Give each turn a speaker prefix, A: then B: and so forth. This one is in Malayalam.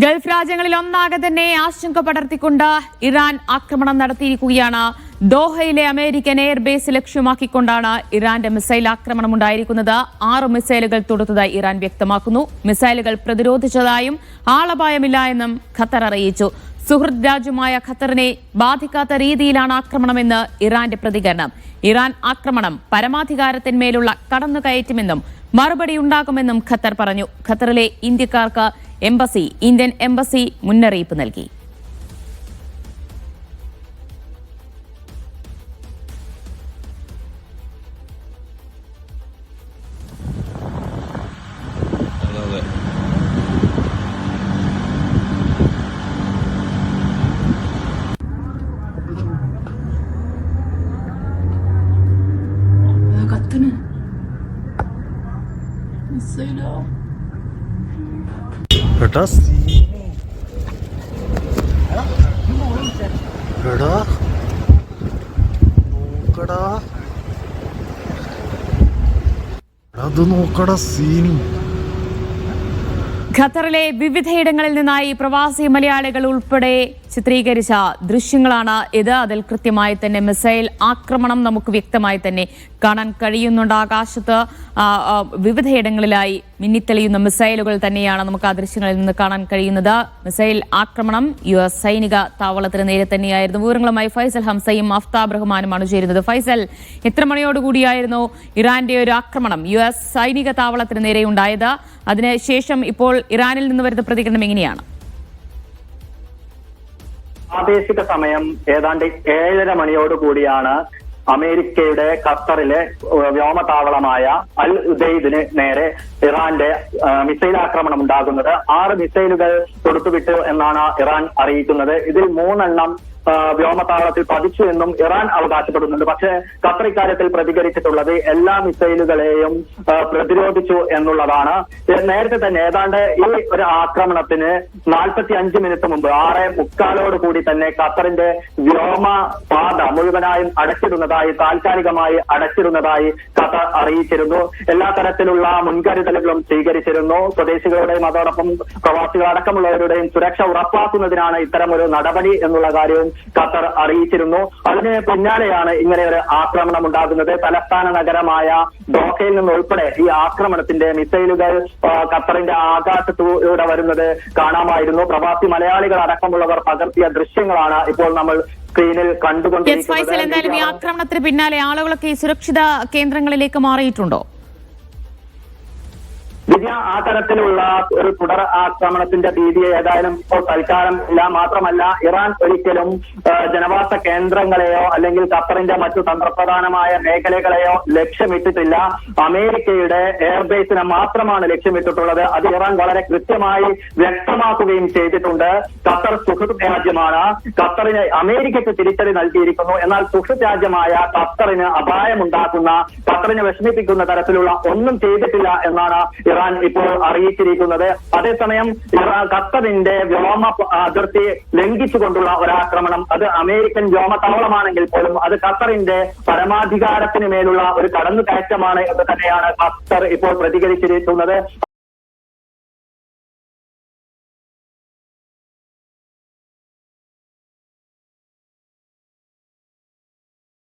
A: ഗൾഫ് രാജ്യങ്ങളിൽ ഒന്നാകെ തന്നെ ആശങ്ക പടർത്തിക്കൊണ്ട് ഇറാൻ ആക്രമണം നടത്തിയിരിക്കുകയാണ്. ദോഹയിലെ അമേരിക്കൻ എയർബേസ് ലക്ഷ്യമാക്കിക്കൊണ്ടാണ് ഇറാന്റെ മിസൈൽ ആക്രമണം ഉണ്ടായിരിക്കുന്നത്. 6 മിസൈലുകൾ തൊടുത്തതായി ഇറാൻ വ്യക്തമാക്കുന്നു. മിസൈലുകൾ പ്രതിരോധിച്ചതായും ആളപായമില്ല എന്നും ഖത്തർ അറിയിച്ചു. സുഹൃത്ത് രാജ്യമായ ഖത്തറിനെ ബാധിക്കാത്ത രീതിയിലാണ് ആക്രമണമെന്ന് ഇറാന്റെ പ്രതികരണം. ഇറാൻ ആക്രമണം പരമാധികാരത്തിന്മേലുള്ള കടന്നുകയറ്റമെന്നും മറുപടി ഉണ്ടാകുമെന്നും ഖത്തർ പറഞ്ഞു. ഖത്തറിലെ ഇന്ത്യക്കാർക്ക് ഇന്ത്യൻ എംബസി മുന്നറിയിപ്പ് നൽകി.
B: എടാ നോക്കടാ, അത് നോക്കടാ സീനി.
A: ഖത്തറിലെ വിവിധയിടങ്ങളിൽ നിന്നായി പ്രവാസി മലയാളികൾ ഉൾപ്പെടെ ചിത്രീകരിച്ച ദൃശ്യങ്ങളാണ് ഇത്. അതിൽ കൃത്യമായി തന്നെ മിസൈൽ ആക്രമണം നമുക്ക് വ്യക്തമായി തന്നെ കാണാൻ കഴിയുന്നുണ്ട്. ആകാശത്ത് വിവിധയിടങ്ങളിലായി മിന്നിത്തെളിയുന്ന മിസൈലുകൾ തന്നെയാണ് നമുക്ക് ആ ദൃശ്യങ്ങളിൽ നിന്ന് കാണാൻ കഴിയുന്നത്. മിസൈൽ ആക്രമണം US സൈനിക താവളത്തിന് നേരെ തന്നെയായിരുന്നു. വിവരങ്ങളുമായി ഫൈസൽ ഹംസയും അഫ്താബ് റഹ്മാനുമാണ് ചേരുന്നത്. ഫൈസൽ, എത്ര മണിയോടുകൂടിയായിരുന്നു ഇറാന്റെ ഒരു ആക്രമണം US സൈനിക താവളത്തിന് നേരെ ഉണ്ടായത്? അതിനുശേഷം ഇപ്പോൾ ഇറാനിൽ നിന്ന് വരുന്ന പ്രതികരണം എങ്ങനെയാണ്?
C: പ്രാദേശിക സമയം ഏതാണ്ട് 7:30 മണിയോടുകൂടിയാണ് അമേരിക്കയുടെ ഖത്തറിലെ വ്യോമതാവളമായ അൽ ഉദൈദിന് നേരെ ഇറാന്റെ മിസൈൽ ആക്രമണം ഉണ്ടാകുന്നത്. 6 മിസൈലുകൾ തൊടുത്തുവിട്ടു എന്നാണ് ഇറാൻ അറിയിക്കുന്നത്. ഇതിൽ 3 എണ്ണം വ്യോമതാവളത്തിൽ പതിച്ചു എന്നും ഇറാൻ അവകാശപ്പെടുന്നുണ്ട്. പക്ഷേ ഖത്തർ ഇക്കാര്യത്തിൽ പ്രതികരിച്ചിട്ടുള്ളത് എല്ലാ മിസൈലുകളെയും പ്രതിരോധിച്ചു എന്നുള്ളതാണ്. നേരത്തെ തന്നെ ഏതാണ്ട് ഈ ഒരു ആക്രമണത്തിന് 45 മിനിറ്റ് മുമ്പ് 6:45 കൂടി തന്നെ ഖത്തറിന്റെ വ്യോമപാത മുഴുവനായും അടച്ചിടുന്നതായി, താൽക്കാലികമായി അടച്ചിടുന്നതായി ഖത്തർ അറിയിച്ചിരുന്നു. എല്ലാ തരത്തിലുള്ള മുൻകരുതലുകളും സ്വീകരിച്ചിരുന്നു. സ്വദേശികളുടെയും അതോടൊപ്പം പ്രവാസികളടക്കമുള്ളവരുടെയും സുരക്ഷ ഉറപ്പാക്കുന്നതിനാണ് ഇത്തരമൊരു നടപടി എന്നുള്ള കാര്യവും ഖത്തർ അറിയിച്ചിരുന്നു. അതിന് പിന്നാലെയാണ് ഇങ്ങനെ ഒരു ആക്രമണം ഉണ്ടാകുന്നത്. തലസ്ഥാന നഗരമായ ദോഹയിൽ നിന്നുൾപ്പെടെ ഈ ആക്രമണത്തിന്റെ മിസൈലുകൾ ഖത്തറിന്റെ ആകാശത്തൂടെ വരുന്നത് കാണാമായിരുന്നു. പ്രവാസി മലയാളികൾ അടക്കമുള്ളവർ പകർത്തിയ ദൃശ്യങ്ങളാണ് ഇപ്പോൾ നമ്മൾ സ്ക്രീനിൽ കണ്ടുകൊണ്ടിരിക്കുന്നത്.
A: എന്തായാലും ഈ ആക്രമണത്തിന് പിന്നാലെ ആളുകളൊക്കെ സുരക്ഷിത കേന്ദ്രങ്ങളിലേക്ക് മാറിയിട്ടുണ്ടോ?
C: ആ തരത്തിലുള്ള ഒരു തുടർ ആക്രമണത്തിന്റെ ഭീതി ഏതായാലും ഇപ്പോൾ തൽക്കാലം ഇല്ല. മാത്രമല്ല, ഇറാൻ ഒരിക്കലും ജനവാസ കേന്ദ്രങ്ങളെയോ അല്ലെങ്കിൽ ഖത്തറിന്റെ മറ്റു തന്ത്രപ്രധാനമായ മേഖലകളെയോ ലക്ഷ്യമിട്ടിട്ടില്ല. അമേരിക്കയുടെ എയർബേസിനെ മാത്രമാണ് ലക്ഷ്യമിട്ടിട്ടുള്ളത്. അത് ഇറാൻ വളരെ കൃത്യമായി വ്യക്തമാക്കുകയും ചെയ്തിട്ടുണ്ട്. ഖത്തർ സുഹൃത്ത് രാജ്യമാണ്. ഖത്തറിന് അമേരിക്കയ്ക്ക് തിരിച്ചടി നൽകിയിരിക്കുന്നു. എന്നാൽ സുഹൃത്ത് രാജ്യമായ ഖത്തറിന് അപായമുണ്ടാക്കുന്ന, ഖത്തറിനെ വിഷമിപ്പിക്കുന്ന തരത്തിലുള്ള ഒന്നും ചെയ്തിട്ടില്ല എന്നാണ് ഇറാൻ ഇപ്പോൾ അറിയിച്ചിരിക്കുന്നത്. അതേസമയം ഖത്തറിന്റെ വ്യോമ അതിർത്തി ലംഘിച്ചുകൊണ്ടുള്ള ഒരാക്രമണം, അത് അമേരിക്കൻ വ്യോമതാവളമാണെങ്കിൽ പോലും അത് ഖത്തറിന്റെ പരമാധികാരത്തിന് മേലുള്ള ഒരു കടന്നുകയറ്റമാണ് എന്ന് തന്നെയാണ് ഖത്തർ ഇപ്പോൾ പ്രതികരിച്ചിരിക്കുന്നത്.